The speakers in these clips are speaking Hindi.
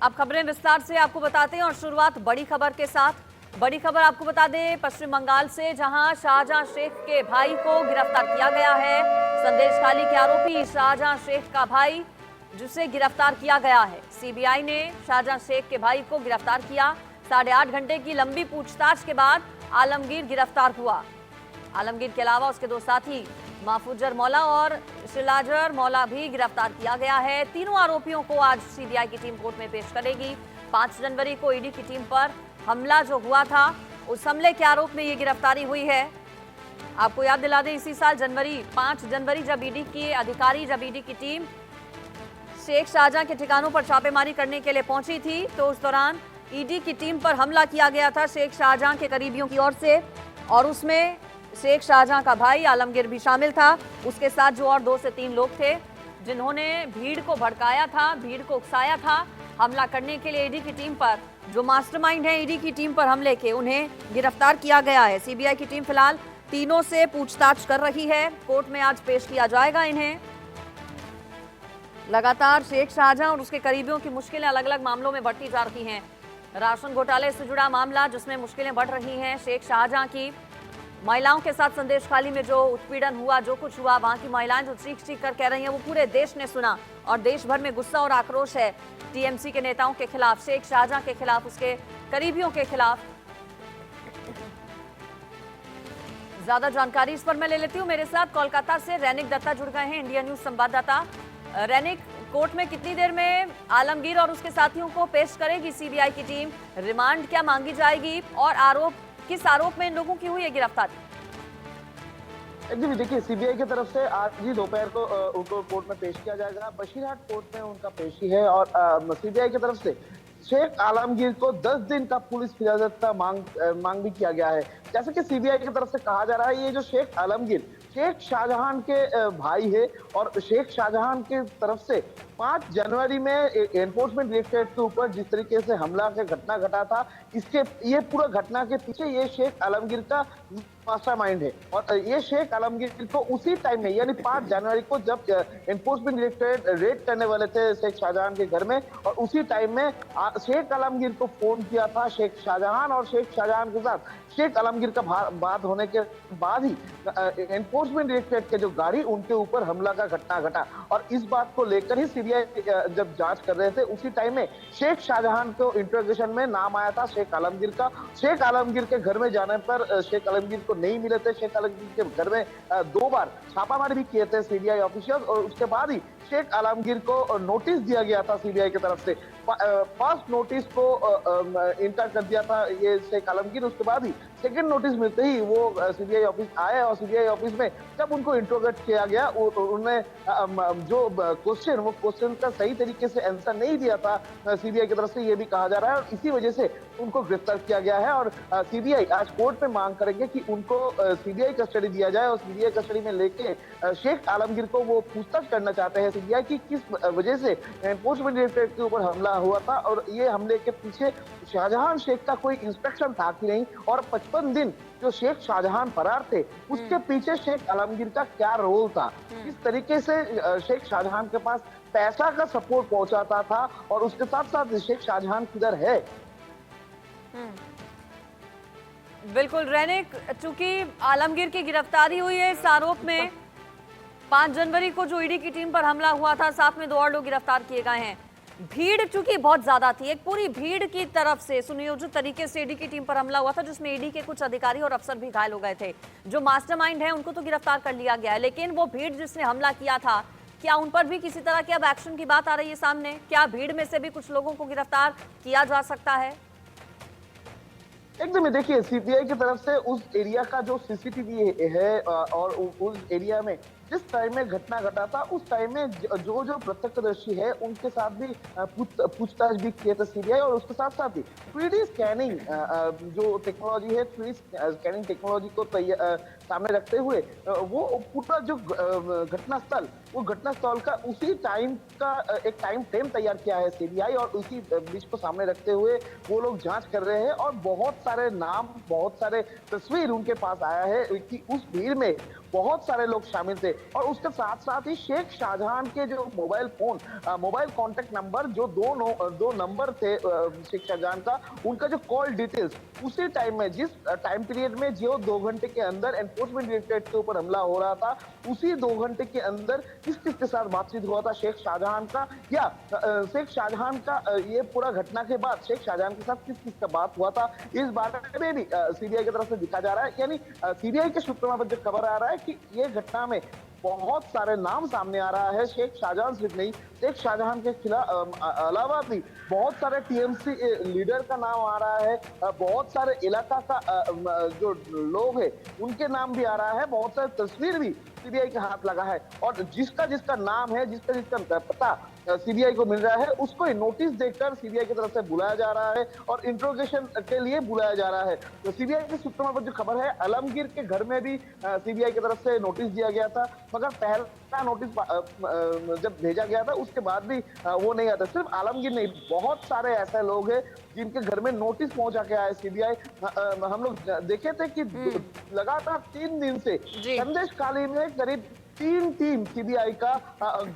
अब खबरें विस्तार से आपको बताते हैं और शुरुआत बड़ी खबर के साथ। बड़ी खबर आपको बता दें पश्चिम बंगाल से, जहां शाहजहां शेख के भाई को गिरफ्तार किया गया है। संदेश खाली के आरोपी शाहजहां शेख का भाई, जिसे गिरफ्तार किया गया है। सीबीआई ने शाहजहां शेख के भाई को गिरफ्तार किया। 8.5 घंटे की लंबी पूछताछ के बाद आलमगीर गिरफ्तार हुआ। आलमगीर के अलावा उसके दो साथी महफूजर मौला और शिलाजर मौला भी गिरफ्तार किया गया है। तीनों आरोपियों को आज सीबीआई की टीम कोर्ट में पेश करेगी। 5 जनवरी को ईडी की टीम पर हमला जो हुआ था, उस हमले के आरोप में ये गिरफ्तारी हुई है। आपको याद दिला दें, इसी साल 5 जनवरी जब ईडी की टीम शेख शाहजहां के ठिकानों पर छापेमारी करने के लिए पहुंची थी, तो उस दौरान ईडी की टीम पर हमला किया गया था शेख शाहजहां के करीबियों की ओर से, और उसमें शेख शाहजहां का भाई आलमगीर भी शामिल था। उसके साथ जो और 2 से 3 लोग थे, जिन्होंने भीड़ को भड़काया था, भीड़ को उकसाया था हमला करने के लिए ईडी की टीम पर। जो मास्टरमाइंड है ईडी की टीम पर हमले के, उन्हें गिरफ्तार किया गया है। सीबीआई की टीम फिलहाल तीनों से पूछताछ कर रही है। कोर्ट में आज पेश किया जाएगा इन्हें। लगातार शेख शाहजहां और उसके करीबियों की मुश्किलें अलग अलग मामलों में बढ़ती जा रही हैं। राशन घोटाले से जुड़ा मामला जिसमें मुश्किलें बढ़ रही हैं शेख शाहजहां की। महिलाओं के साथ संदेश खाली में जो उत्पीड़न हुआ, जो कुछ हुआ, वहां की महिलाएं जो चीख कर कह रही हैं, वो पूरे देश ने सुना और देश भर में गुस्सा और आक्रोश है टीएमसी के नेताओं के खिलाफ, शेख शाहजहां के खिलाफ, उसके करीबियों के खिलाफ। ज्यादा जानकारी इस पर मैं ले लेती हूँ। मेरे साथ कोलकाता से रैनिक दत्ता जुड़ गए हैं, इंडिया न्यूज संवाददाता। रैनिक, कोर्ट में कितनी देर में आलमगीर और उसके साथियों को पेश करेगी सीबीआई की टीम? रिमांड क्या मांगी जाएगी और किस आरोप में इन लोगों की हुई है गिरफ्तारी? जी देखिए, सीबीआई की तरफ से आज ही दोपहर को उनको कोर्ट में पेश किया जाएगा। बशीरहाट कोर्ट में उनका पेशी है और सीबीआई की तरफ से शेख आलमगीर को 10 दिन का पुलिस हिरासत का मांग भी किया गया है। जैसे कि सीबीआई की तरफ से कहा जा रहा है, ये जो शेख आलमगीर शेख शाहजहां के भाई है और शेख शाहजहां की तरफ से 5 जनवरी में एनफोर्समेंट डायरेक्टरेट के ऊपर जिस तरीके से हमला का घटना घटा था, ये पूरा घटना के पीछे ये शेख आलमगीर का मास्टरमाइंड है। और ये शेख आलमगीर को उसी टाइम में, यानी 5 जनवरी को जब एनफोर्समेंट डायरेक्टरेट रेड करने वाले थे शेख शाहजहां के घर में, और उसी टाइम में शेख आलमगीर को फोन किया था शेख शाहजहां, और शेख शाहजहां के साथ शेख आलमगीर का बात होने के बाद ही एनफोर्समेंट डायरेक्टरेट के जो गाड़ी, उनके ऊपर हमला का घटना घटा। और इस बात को लेकर ही सीबीआई जब जांच कर रहे थे, उसी टाइम में शेख शाहजहां को इंट्रोगेशन में नाम आया था शेख आलमगीर का। शेख आलमगीर के घर में जाने पर शेख आलमगीर को नहीं मिले थे। शेख आलमगीर के घर में 2 बार छापामारी भी किए थे सीबीआई ऑफिशियल, और उसके बाद ही शेख आलमगीर को नोटिस दिया गया था सीबीआई की तरफ से। फर्स्ट नोटिस को इनकार कर दिया था ये शेख आलमगीर। उसके बाद ही सेकंड नोटिस मिलते ही वो सीबीआई ऑफिस आए, और सीबीआई ऑफिस में जब उनको इंट्रोगेट किया गया, उन्होंने जो क्वेश्चन का सही तरीके से आंसर नहीं दिया था सीबीआई की तरफ से, ये भी कहा जा रहा है, और इसी वजह से उनको गिरफ्तार किया गया है। और सीबीआई आज कोर्ट में मांग करेंगे कि उनको सीबीआई कस्टडी दिया जाए, और सीबीआई कस्टडी में लेके शेख आलमगीर को वो पूछताछ करना चाहते हैं सीबीआई की किस वजह से एनफोर्समेंट डायरेक्टरेट के ऊपर हमला हुआ था, और ये हमले के पीछे शाहजहां शेख का कोई इंस्पेक्शन था कि नहीं, और 55 दिन जो शेख शाहजहां फरार थे, उसके पीछे शेख आलमगीर का क्या रोल था, किस तरीके से शेख शाहजहां के पास पैसा का सपोर्ट पहुंचाता था, और उसके साथ साथ शेख शाहजहां किधर है। बिल्कुल रैनिक, चूंकि आलमगीर की गिरफ्तारी हुई है इस आरोप में, 5 जनवरी को जो ईडी की टीम पर हमला हुआ था, साथ में 2 और लोग गिरफ्तार किए गए हैं। भीड़ चूंकि बहुत ज्यादा थी, एक पूरी भीड़ की तरफ से सुनियोजित तरीके से ईडी की टीम पर हमला हुआ था, जिसमें ईडी के कुछ अधिकारी और अफसर भी घायल हो गए थे। जो मास्टरमाइंड है उनको तो गिरफ्तार कर लिया गया है, लेकिन वो भीड़ जिसने हमला किया था, क्या उन पर भी किसी तरह की अब एक्शन की बात आ रही है सामने? क्या भीड़ में से भी कुछ लोगों को गिरफ्तार किया जा सकता है? एकदम देखिए, सीबीआई की तरफ से उस एरिया का जो सीसीटीवी है और उस एरिया में जिस टाइम में घटना घटा था, उस टाइम में जो प्रत्यक्षदर्शी है उनके साथ भी पूछताछ भी किए थे सीबीआई, और उसके साथ साथ ही 3D स्कैनिंग जो टेक्नोलॉजी है, 3D स्कैनिंग टेक्नोलॉजी को सामने रखते हुए वो पूरा जो घटनास्थल, वो घटनास्थल का उसी टाइम का एक टाइम फ्रेम तैयार किया है सीबीआई, और उसी बीच को सामने रखते हुए वो लोग जांच कर रहे हैं। और बहुत सारे नाम, बहुत सारे तस्वीर उनके पास आया है कि उस भीड़ में बहुत सारे लोग शामिल थे। और उसके साथ साथ ही शेख शाहजहां के जो mobile phone, mobile contact number, जो दो नंबर थे शेख शाहजहां का, उनका जो कॉल डिटेल्स उसी टाइम में, जिस टाइम पीरियड में जो 2 घंटे के अंदर एनफोर्समेंट डायरेक्टरेट के ऊपर हमला हो रहा था, उसी 2 घंटे के अंदर किस किस के साथ बातचीत हुआ था शेख शाहजहां का, या शेख शाहजहां का ये पूरा घटना के बाद शेख शाहजहां के साथ किस किस का बात हुआ था, इस बारे में भी सीबीआई की तरफ से दिखा जा रहा है। यानी सीबीआई के सूत्रों में जो खबर आ रहा है कि ये घटना में बहुत सारे नाम सामने आ रहा है। शेख शाहजहां सिर्फ नहीं, शेख शाहजहां के खिलाफ अलावा भी बहुत सारे टीएमसी लीडर का नाम आ रहा है, बहुत सारे इलाका का जो लोग हैं उनके नाम भी आ रहा है, बहुत सारे तस्वीर भी सीबीआई के हाथ लगा है। और जिसका जिसका नाम है, जिसका जिसका पता सीबीआई को मिल रहा है, उसको नोटिस देकर सीबीआई की तरफ से बुलाया जा रहा है और इंट्रोगेशन के लिए बुलाया जा रहा है। तो सीबीआई के सूत्रों पर जो खबर है, आलमगीर के घर में भी सीबीआई की तरफ से नोटिस दिया गया था, मगर पहला नोटिस जब भेजा गया था उसके बाद भी वो नहीं आता। सिर्फ आलमगीर नहीं, बहुत सारे ऐसे लोग हैं जिनके घर में नोटिस पहुंचा के आया सीबीआई। हम लोग देखे थे कि लगातार 3 दिन से संदेश खाली में करीब 3 टीम सीबीआई का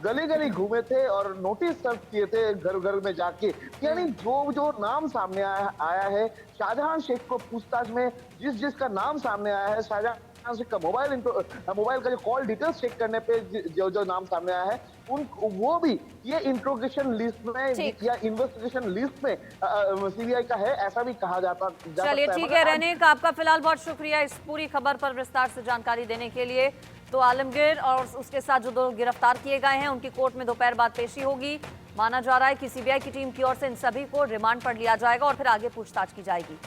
गली गली घूमे थे और नोटिस सर्व किए थे घर घर में जाके। यानी जो जो नाम सामने आया है, शाहजहां शेख को पूछताछ में जिस जिसका नाम सामने आया है, शाहजहां शेख का मोबाइल का जो कॉल डिटेल्स चेक करने पे जो जो नाम सामने आया है, वो भी ये इंट्रोगेशन लिस्ट में या इन्वेस्टिगेशन लिस्ट में सीबीआई का है, ऐसा भी कहा जाता। चलिए ठीक है रैनिक, आपका फिलहाल बहुत शुक्रिया इस पूरी खबर पर विस्तार से जानकारी देने के लिए। तो आलमगीर और उसके साथ जो 2 गिरफ्तार किए गए हैं उनकी कोर्ट में दोपहर बाद पेशी होगी। माना जा रहा है कि सीबीआई की टीम की ओर से इन सभी को रिमांड पर लिया जाएगा और फिर आगे पूछताछ की जाएगी।